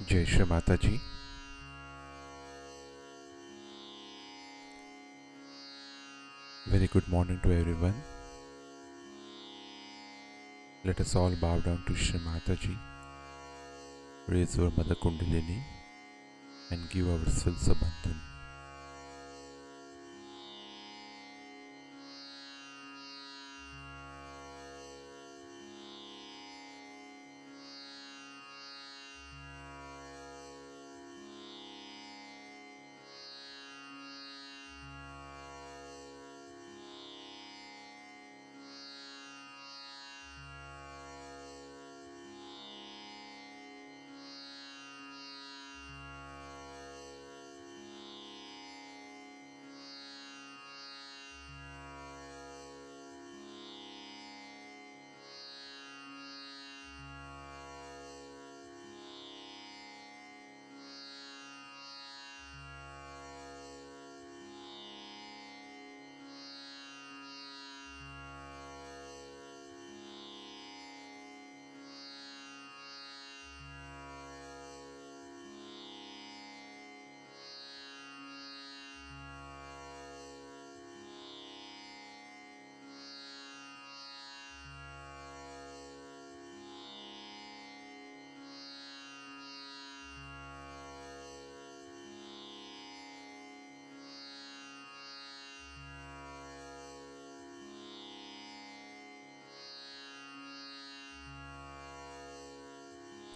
Jai Shri Mataji. Very good morning to everyone. Let us all bow down to Shri Mataji, raise our Mother Kundalini and give ourselves a bandhan.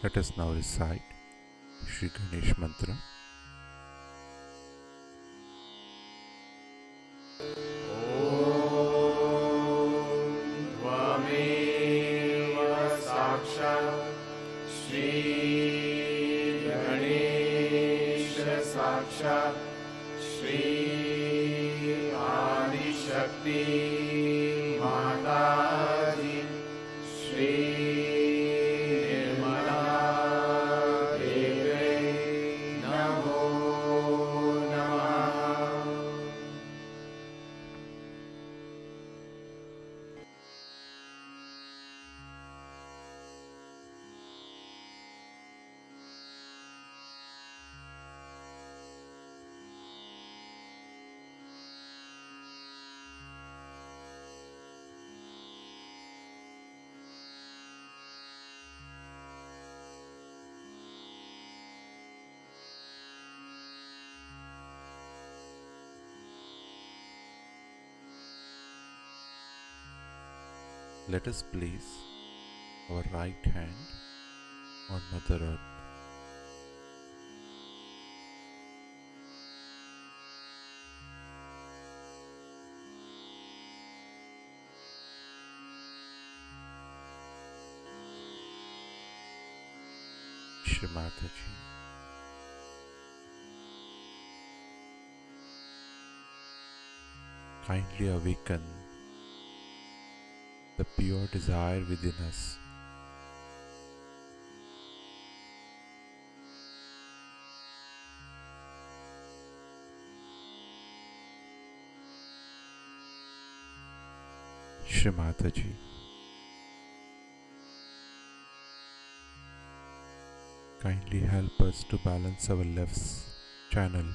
Let us now recite Shri Ganesh Mantra. त्वमेव साक्षात् श्री गणेश साक्षात् श्री आदिशक्ति माताजी श्री निर्मला देवी नमो नमः। Let us place our right hand on Mother Earth. Shri Mataji, kindly awaken the pure desire within us. Shri Mataji, kindly help us to balance our left channel.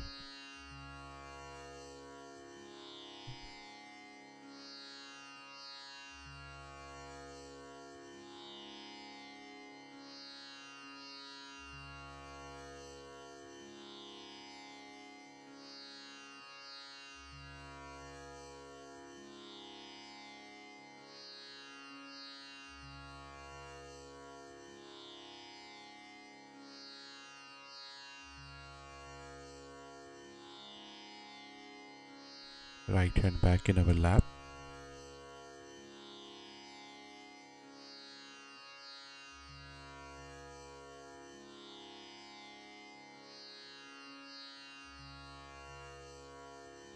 Right hand back in our lap.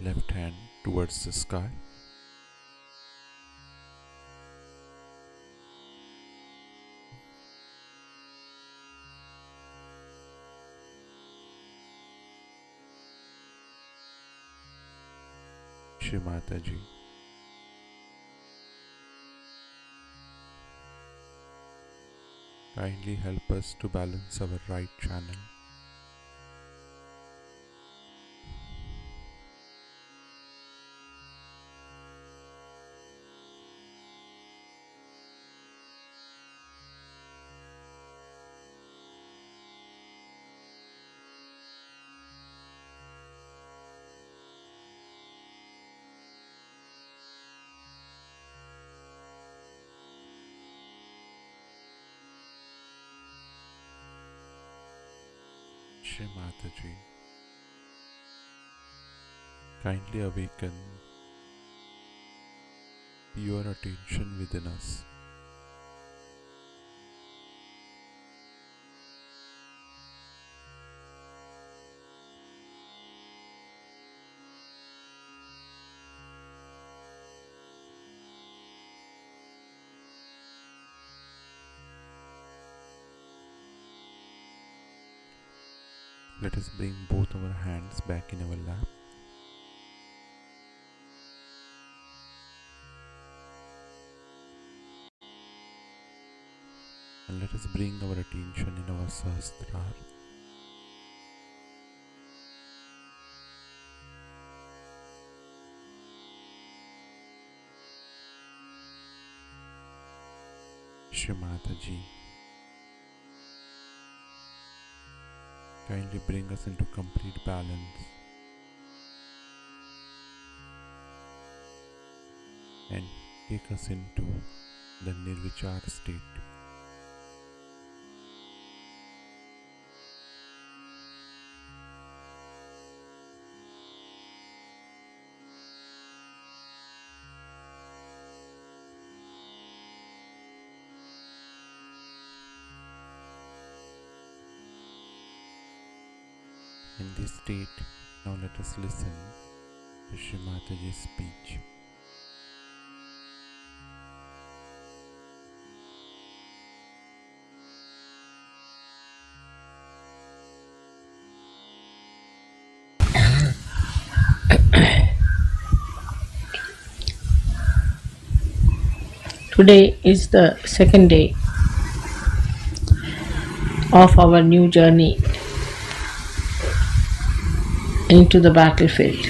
Left hand towards the sky. Shri Mataji, Kindly help us to balance our right channel. Shri Mataji, kindly awaken your attention within us. Let us bring both our hands back in our lap. And let us bring our attention in our Sahasrara. Shri Mataji, kindly bring us into complete balance and take us into the Nirvichar state. In this state, now let us listen to Shri Mataji's speech. Today is the second day of our new journey into the battlefield.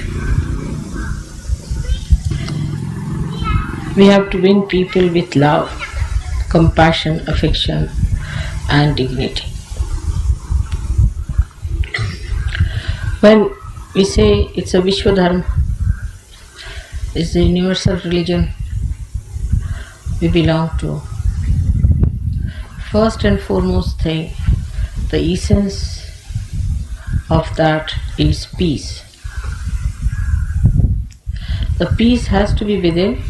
We have to win people with love, compassion, affection, and dignity. When we say it's a Vishwadharma, it's a universal religion we belong to, first and foremost thing, the essence of that is peace. The peace has to be within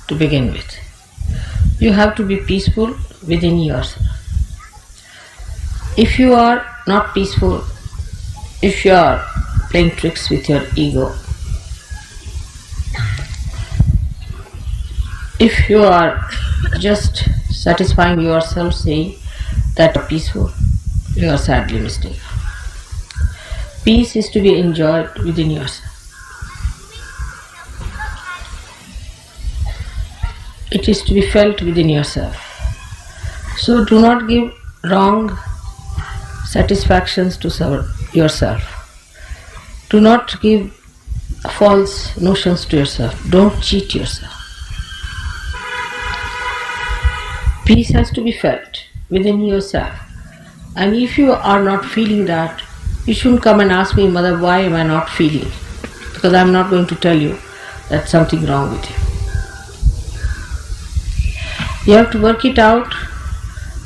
to begin with. You have to be peaceful within yourself. If you are not peaceful, if you are playing tricks with your ego, if you are just satisfying yourself saying that you are peaceful, you are sadly mistaken. Peace is to be enjoyed within yourself. It is to be felt within yourself. So do not give wrong satisfactions to yourself. Do not give false notions to yourself. Don't cheat yourself. Peace has to be felt within yourself. And if you are not feeling that, you shouldn't come and ask me, Mother, why am I not feeling? Because I am not going to tell you that's something wrong with you. You have to work it out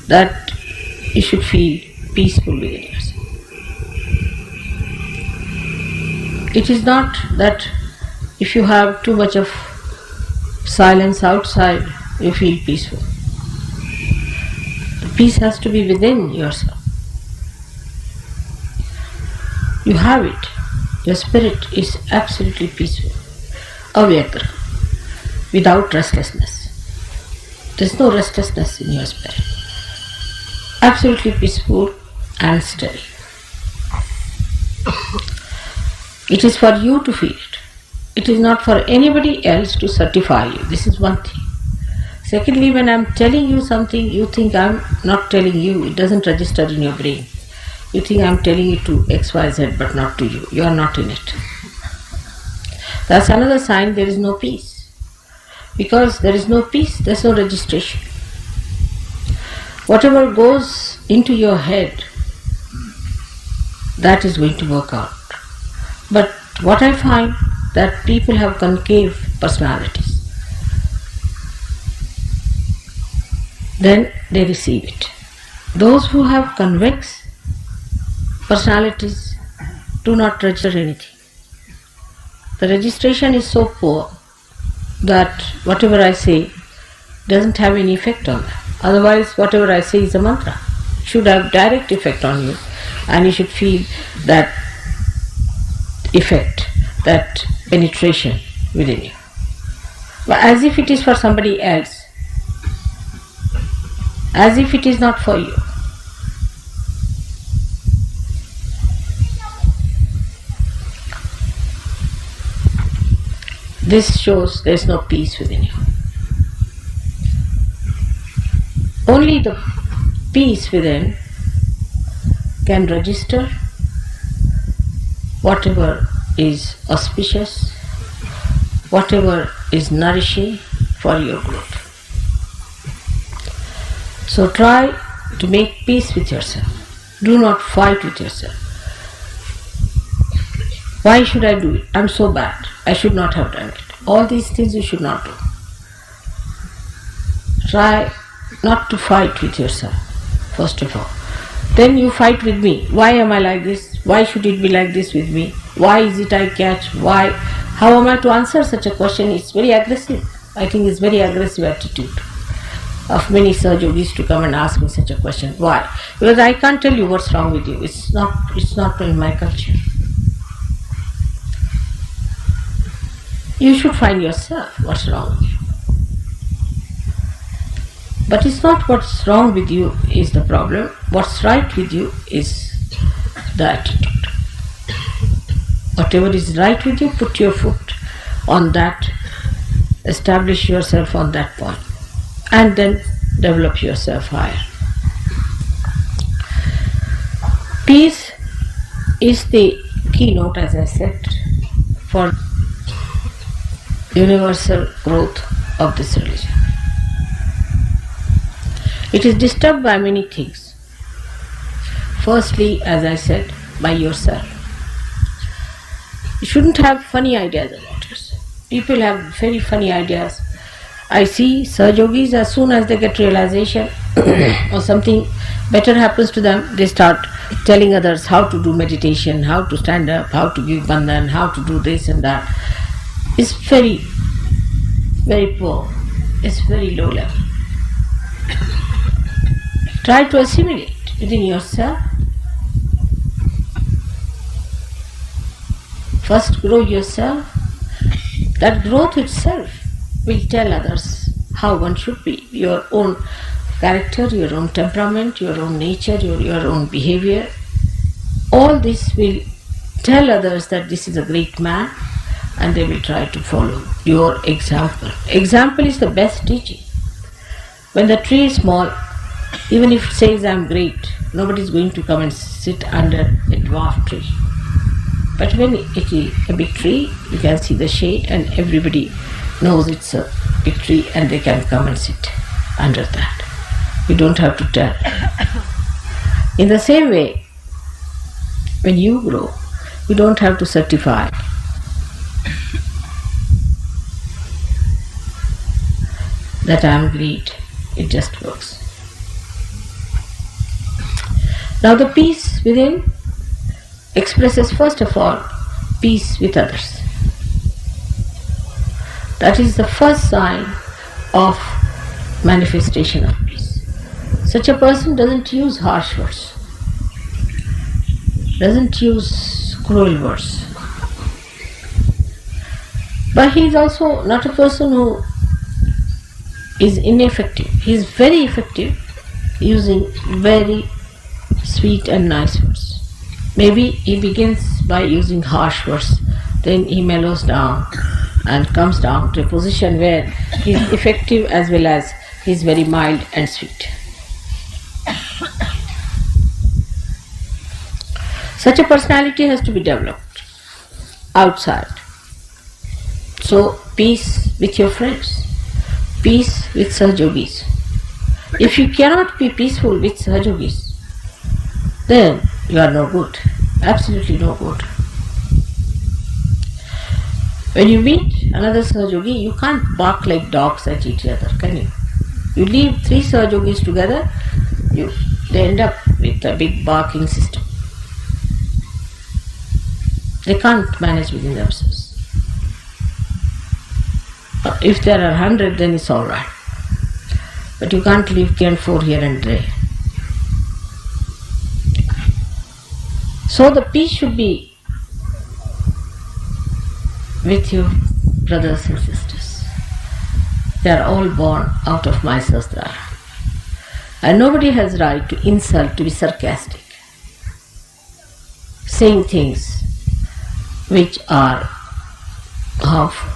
that you should feel peaceful within yourself. It is not that if you have too much of silence outside, you feel peaceful. The peace has to be within yourself. You have it. Your spirit is absolutely peaceful. Avyagra, without restlessness. There is no restlessness in your spirit. Absolutely peaceful and steady. It is for you to feel it. It is not for anybody else to certify you. This is one thing. Secondly, when I'm telling you something, you think I'm not telling you. It doesn't register in your brain. You think I'm telling it to XYZ but not to you. You are not in it. That's another sign there is no peace. Because there is no peace, there's no registration. Whatever goes into your head, that is going to work out. But what I find that people have concave personalities. Then they receive it. Those who have convex personalities do not register anything. The registration is so poor that whatever I say doesn't have any effect on them. Otherwise, whatever I say is a mantra. It should have direct effect on you, and you should feel that effect, that penetration within you. But as if it is for somebody else, as if it is not for you. This shows there is no peace within you. Only the peace within can register whatever is auspicious, whatever is nourishing for your growth. So try to make peace with yourself. Do not fight with yourself. Why should I do it? I'm so bad. I should not have done it. All these things you should not do. Try not to fight with yourself, first of all. Then you fight with me. Why am I like this? Why should it be like this with me? Why is it I catch? Why? How am I to answer such a question? It's very aggressive. I think it's very aggressive attitude of many Sahaj Yogis to come and ask me such a question. Why? Because I can't tell you what's wrong with you. It's not in my culture. You should find yourself what's wrong with you. But it's not what's wrong with you is the problem. What's right with you is the attitude. Whatever is right with you, put your foot on that, establish yourself on that point, and then develop yourself higher. Peace is the keynote, as I said, for universal growth of this religion. It is disturbed by many things. Firstly, as I said, by yourself. You shouldn't have funny ideas about yourself. People have very funny ideas. I see Sahaj Yogis, as soon as they get realization or something better happens to them, they start telling others how to do meditation, how to stand up, how to give bandhan, how to do this and that. It's very, very poor. It's very low level. Try to assimilate within yourself. First grow yourself. That growth itself will tell others how one should be. Your own character, your own temperament, your own nature, your own behavior. All this will tell others that this is a great man, and they will try to follow your example. Example is the best teaching. When the tree is small, even if it says I'm great, nobody is going to come and sit under a dwarf tree. But when it is a big tree, you can see the shade and everybody knows it's a big tree and they can come and sit under that. You don't have to tell. In the same way, when you grow, you don't have to certify. That I am great. It just works. Now the peace within expresses first of all peace with others. That is the first sign of manifestation of peace. Such a person doesn't use harsh words, doesn't use cruel words. But he is also not a person who is ineffective. He is very effective using very sweet and nice words. Maybe he begins by using harsh words, then he mellows down and comes down to a position where he is effective as well as he is very mild and sweet. Such a personality has to be developed outside. So, peace with your friends, peace with Sahajogis. If you cannot be peaceful with Sahajogis, then you are no good, absolutely no good. When you meet another Sahajogi, you can't bark like dogs at each other, can you? You leave 3 Sahajogis together, they end up with a big barking system. They can't manage within themselves. If there are 100, then it's all right. But you can't leave 4 here and there. So the peace should be with your brothers and sisters. They are all born out of my Sahasrara. And nobody has right to insult, to be sarcastic, saying things which are harmful.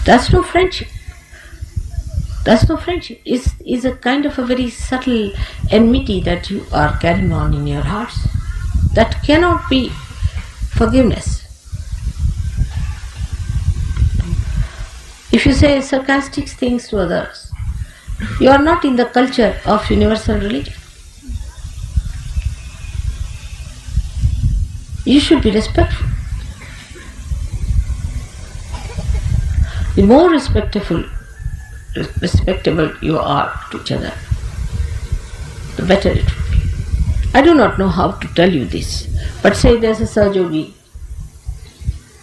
That's no friendship. That's no friendship. It's a kind of a very subtle enmity that you are carrying on in your hearts. That cannot be forgiveness. If you say sarcastic things to others, you are not in the culture of universal religion. You should be respectful. The more respectable you are to each other, the better it will be. I do not know how to tell you this, but say there's a Sahajogi,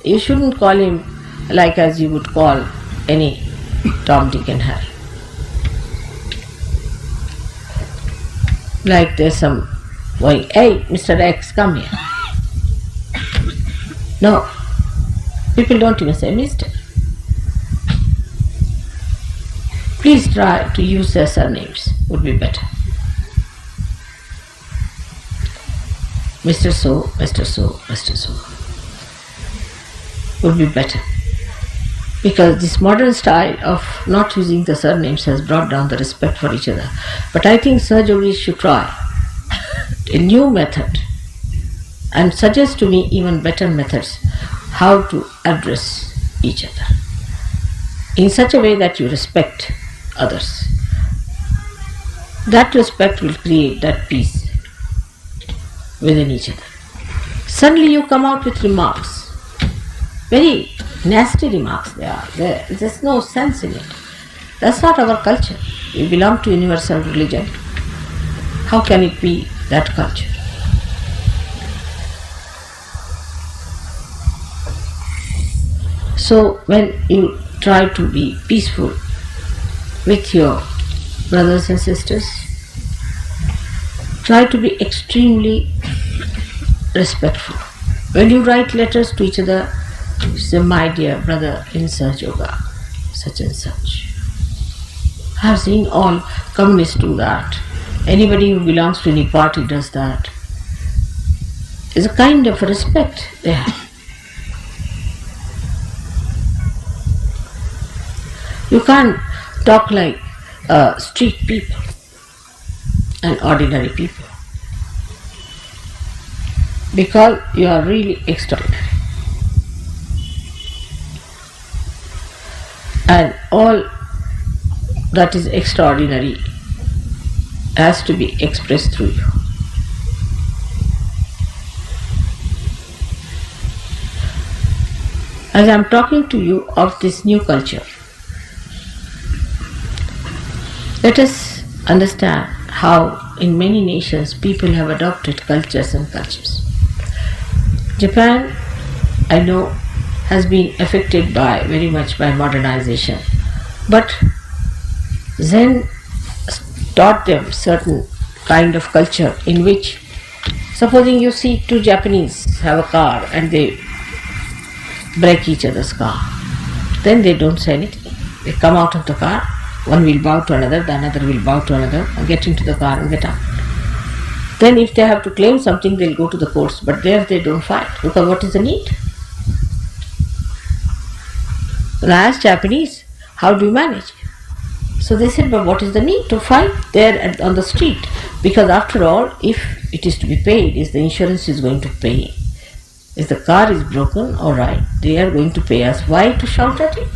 you shouldn't call him like as you would call any Tom, Dick and Harry. Like there's some going, hey, Mr. X, come here. No, people don't even say Mr. Please try to use their surnames, would be better. Mr. So, Mr. So, Mr. So would be better. Because this modern style of not using the surnames has brought down the respect for each other. But I think Sahajogis should try a new method and suggest to me even better methods how to address each other in such a way that you respect others. That respect will create that peace within each other. Suddenly you come out with remarks, very nasty remarks they are. There's no sense in it. That's not our culture. We belong to universal religion. How can it be that culture? So when you try to be peaceful with your brothers and sisters, try to be extremely respectful. When you write letters to each other, you say, my dear brother in Sahajoga, such and such. I have seen all communists do that. Anybody who belongs to any party does that. It's a kind of respect they have. You can't talk like street people and ordinary people, because you are really extraordinary. And all that is extraordinary has to be expressed through you. As I am talking to you of this new culture, let us understand how in many nations people have adopted cultures and cultures. Japan, I know, has been affected very much by modernization, but Zen taught them certain kind of culture in which, supposing you see 2 Japanese have a car and they break each other's car, then they don't say anything. They come out of the car, one will bow to another, the another will bow to another, and get into the car and get out. Then if they have to claim something, they'll go to the courts, but there they don't fight, because what is the need? When I asked Japanese, How do you manage? So they said, but what is the need to fight there on the street? Because after all, if it is to be paid, if the insurance is going to pay, if the car is broken, all right, they are going to pay us. Why to shout at it?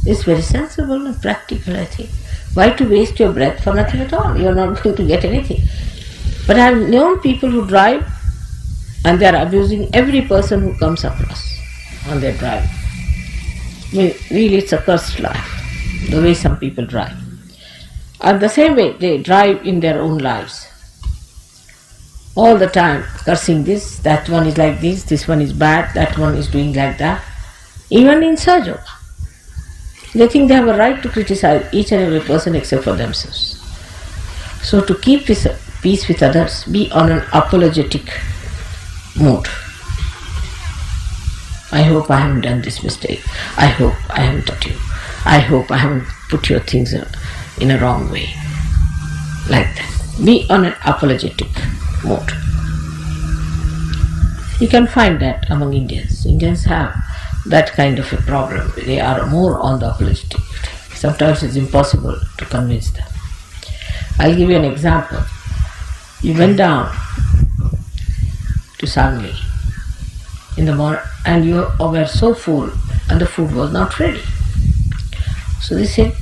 It's very sensible and practical, I think. Why to waste your breath for nothing at all? You are not going to get anything. But I have known people who drive and they are abusing every person who comes across on their drive. I mean, really, it's a cursed life, the way some people drive. And the same way they drive in their own lives. All the time cursing this, that one is like this one is bad, that one is doing like that. Even in Sahaja, they think they have a right to criticize each and every person except for themselves. So to keep peace with others, be on an apologetic mood. I hope I haven't done this mistake. I hope I haven't hurt you. I hope I haven't put your things in a wrong way. Like that. Be on an apologetic mode. You can find that among Indians. Indians have that kind of a problem. They are more on the apologetic. Sometimes it's impossible to convince them. I'll give you an example. You went down to Sangli in the morning and you were so full and the food was not ready. So they said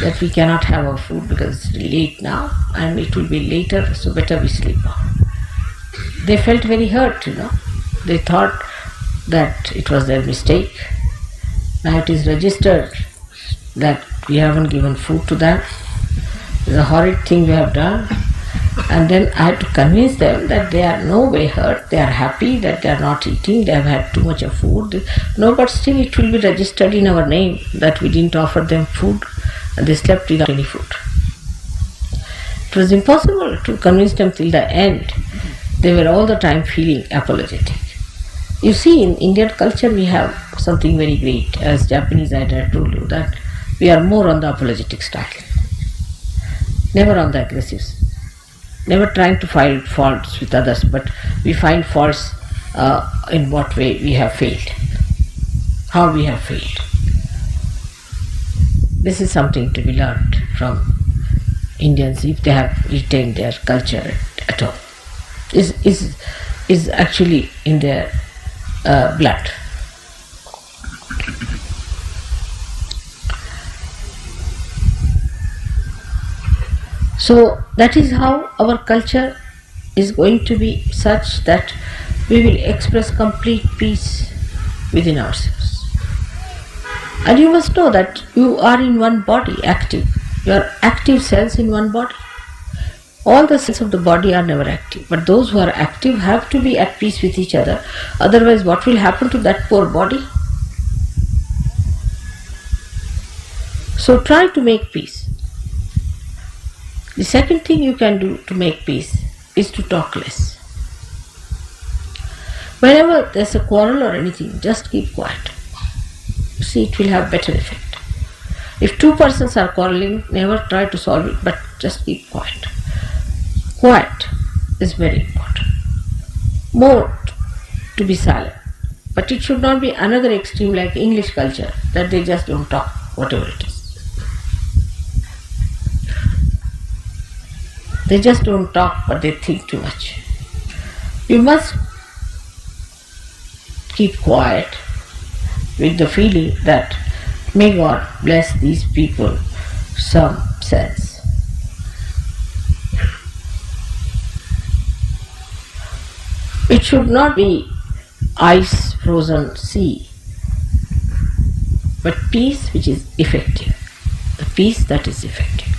that we cannot have our food because it's late now and it will be later, so better we sleep on. They felt very hurt, They thought that it was their mistake. Now it is registered that we haven't given food to them. It's a horrid thing we have done. And then I had to convince them that they are no way hurt, they are happy that they are not eating, they have had too much of food. No, but still it will be registered in our name that we didn't offer them food and they slept without any food. It was impossible to convince them till the end. They were all the time feeling apologetic. You see, in Indian culture we have something very great. As Japanese, I had told you that we are more on the apologetic style. Never on the aggressive. Never trying to find faults with others, but we find faults in what way we have failed, how we have failed. This is something to be learned from Indians if they have retained their culture at all. Is actually in their blood. So that is how our culture is going to be such that we will express complete peace within ourselves. And you must know that you are in one body, active. You are active cells in one body. All the cells of the body are never active, but those who are active have to be at peace with each other. Otherwise, what will happen to that poor body? So try to make peace. The second thing you can do to make peace is to talk less. Whenever there's a quarrel or anything, just keep quiet. See, it will have better effect. If two persons are quarreling, never try to solve it, but just keep quiet. Quiet is very important. More to be silent. But it should not be another extreme like English culture, that they just don't talk, whatever it is. They just don't talk, but they think too much. You must keep quiet with the feeling that may God bless these people some sense. It should not be ice frozen sea, but peace which is effective, the peace that is effective.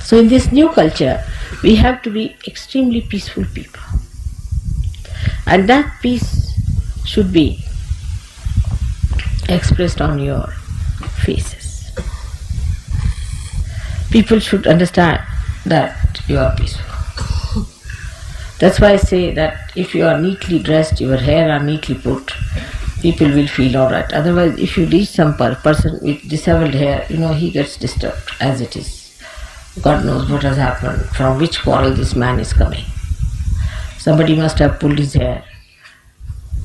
So in this new culture, we have to be extremely peaceful people. And that peace should be expressed on your faces. People should understand that you are peaceful. That's why I say that if you are neatly dressed, your hair are neatly put, people will feel alright. Otherwise, if you reach some person with disheveled hair, he gets disturbed as it is. God knows what has happened, from which quarrel this man is coming. Somebody must have pulled his hair.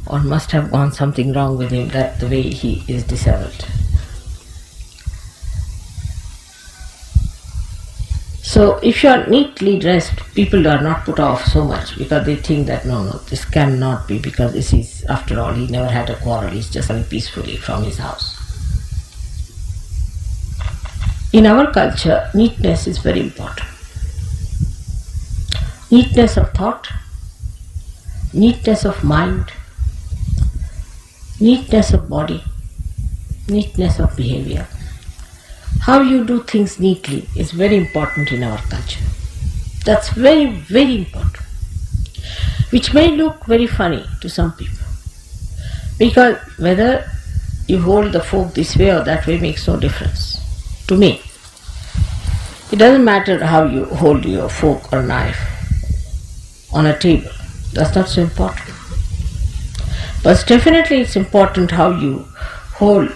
or must have gone something wrong with him, that the way he is disabled. So if you are neatly dressed, people are not put off so much because they think that no, this cannot be, because this is, after all, he never had a quarrel, he's just living peacefully from his house. In our culture, neatness is very important. Neatness of thought, neatness of mind, neatness of body, neatness of behavior. How you do things neatly is very important in our culture. That's very, very important. Which may look very funny to some people. Because whether you hold the fork this way or that way makes no difference to me. It doesn't matter how you hold your fork or knife on a table. That's not so important. But definitely it's important how you hold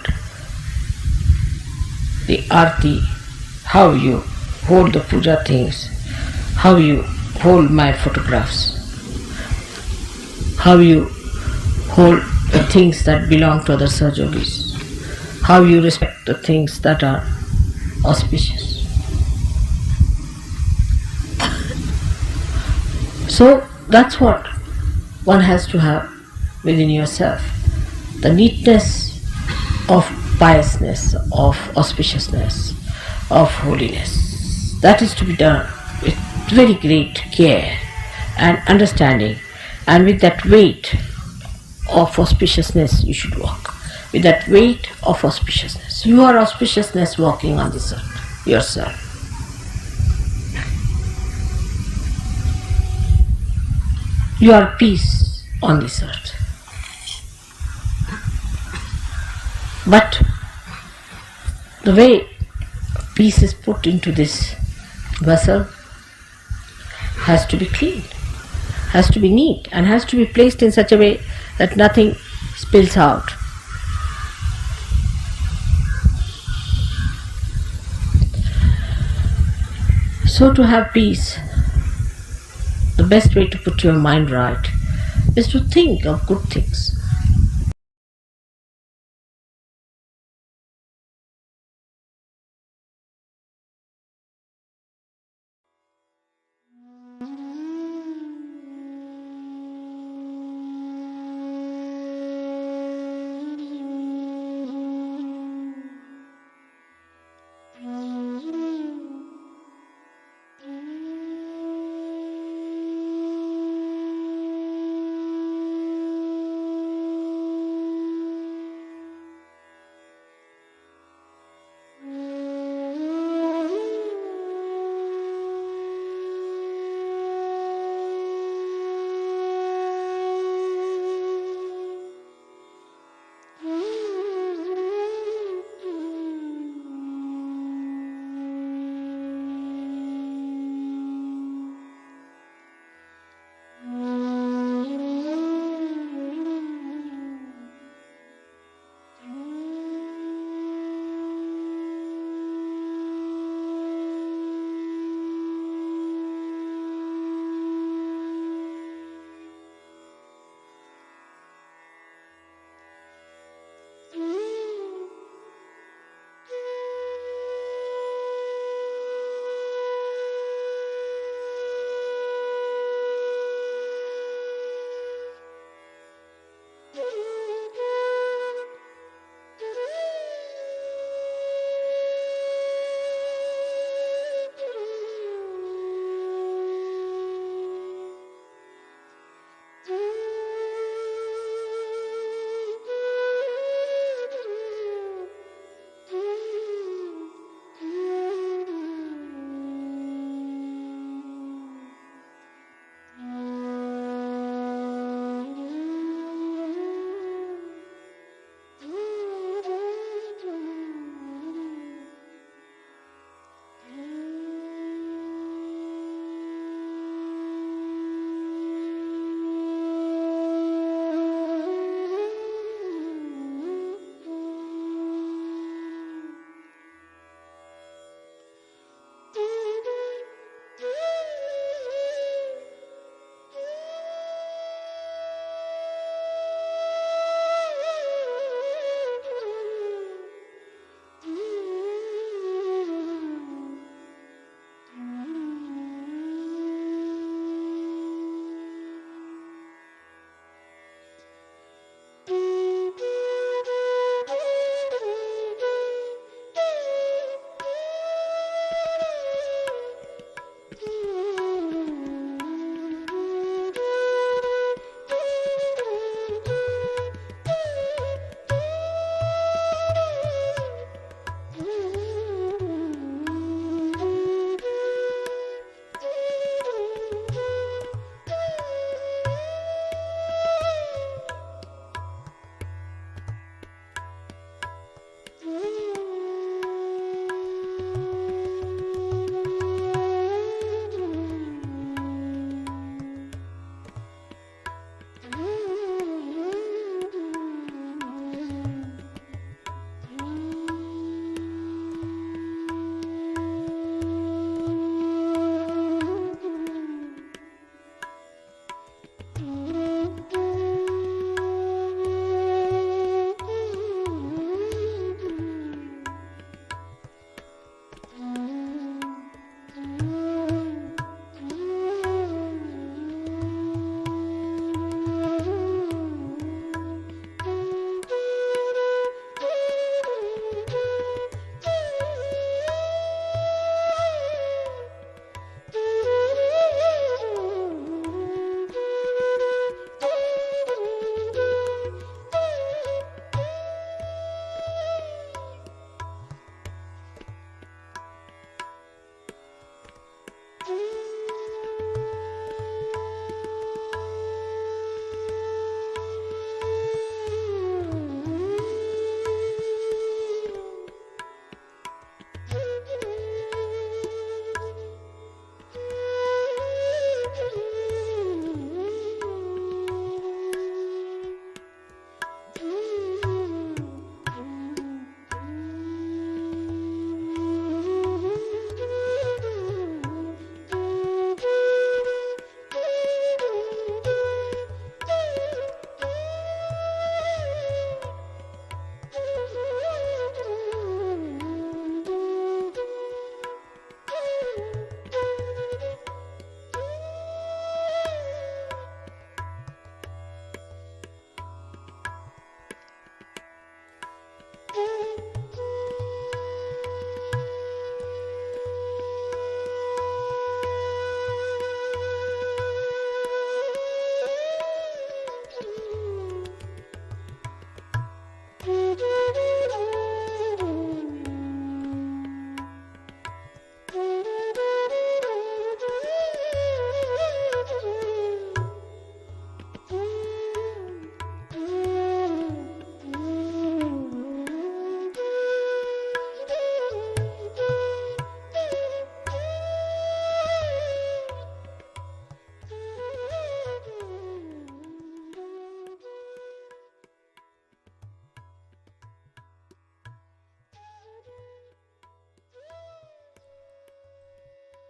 the arti, how you hold the puja things, how you hold my photographs, how you hold the things that belong to other Sahajogis, how you respect the things that are auspicious. So that's what one has to have within yourself, the neatness of piousness, of auspiciousness, of holiness. That is to be done with very great care and understanding, and with that weight of auspiciousness you should walk. With that weight of auspiciousness. You are auspiciousness walking on this earth, yourself. You are peace on this earth. But the way peace is put into this vessel has to be clean, has to be neat, and has to be placed in such a way that nothing spills out. So to have peace, the best way to put your mind right is to think of good things.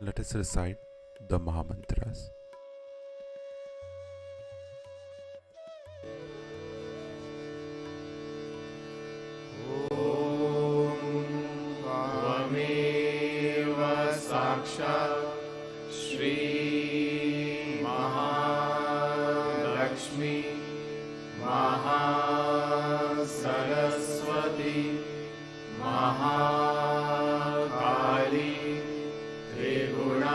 Let us recite the Mahamantras. त्वमेव साक्षात् श्री महालक्ष्मी महासरस्वती महाकाली त्रिगुणात्मिका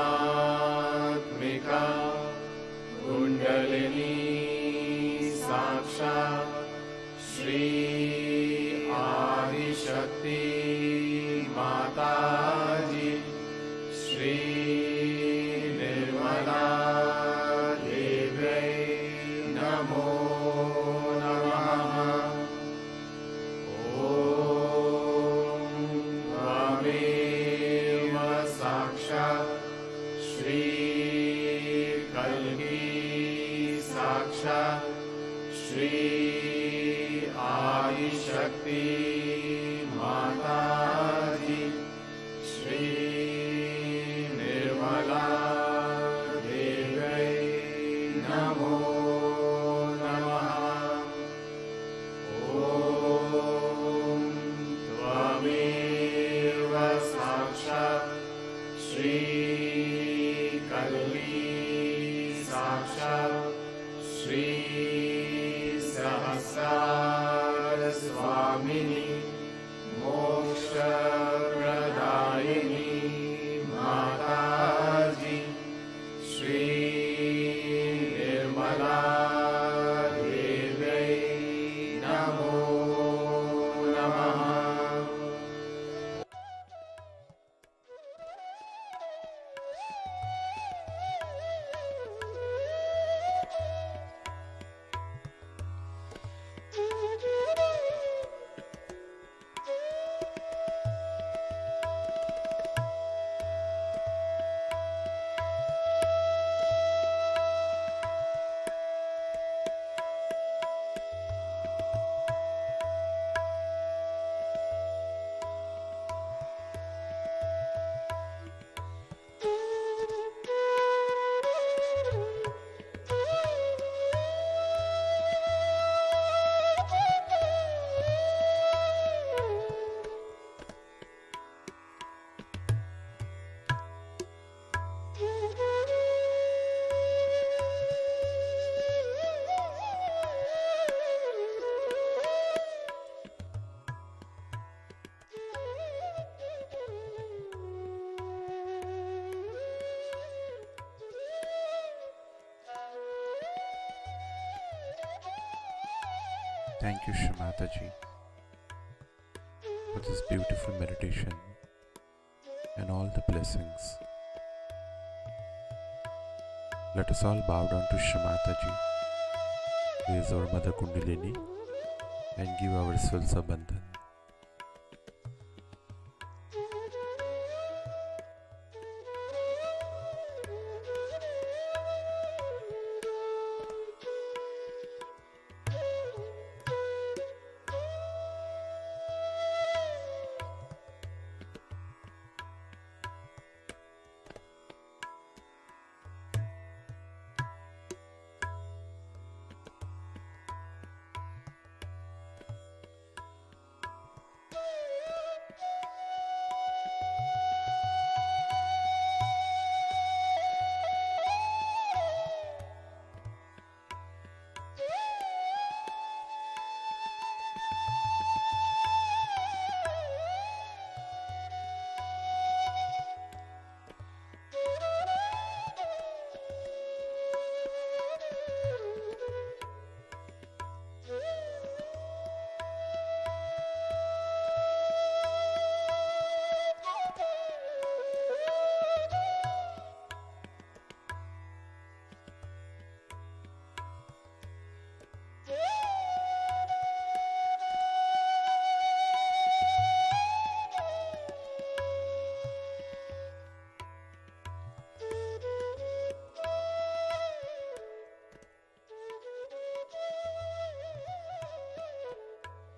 कुण्डलिनी साक्षात् श्री आदिशक्ति माताजी श्री निर्मला देव्यै नमो नमः। ॐ त्वमेव साक्षात् श्री कल्की साक्षात् श्री आदिशक्ति माताजी श्री निर्मला देव्यै नमो नमः। ॐ त्वमेव साक्षात् श्री कल्की साक्षात् श्री सहस्रार स्वामिनी मोक्षप्रदायिनी माताजी श्री निर्मला देव्यै नमो नमः। Thank you, Shri Mataji, for this beautiful meditation and all the blessings. Let us all bow down to Shri Mataji, raise our Mother Kundalini, and give our Svilsa Bandhan.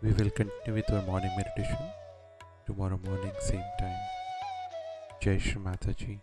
We will continue with our morning meditation tomorrow morning, same time. Jai Shri Mataji.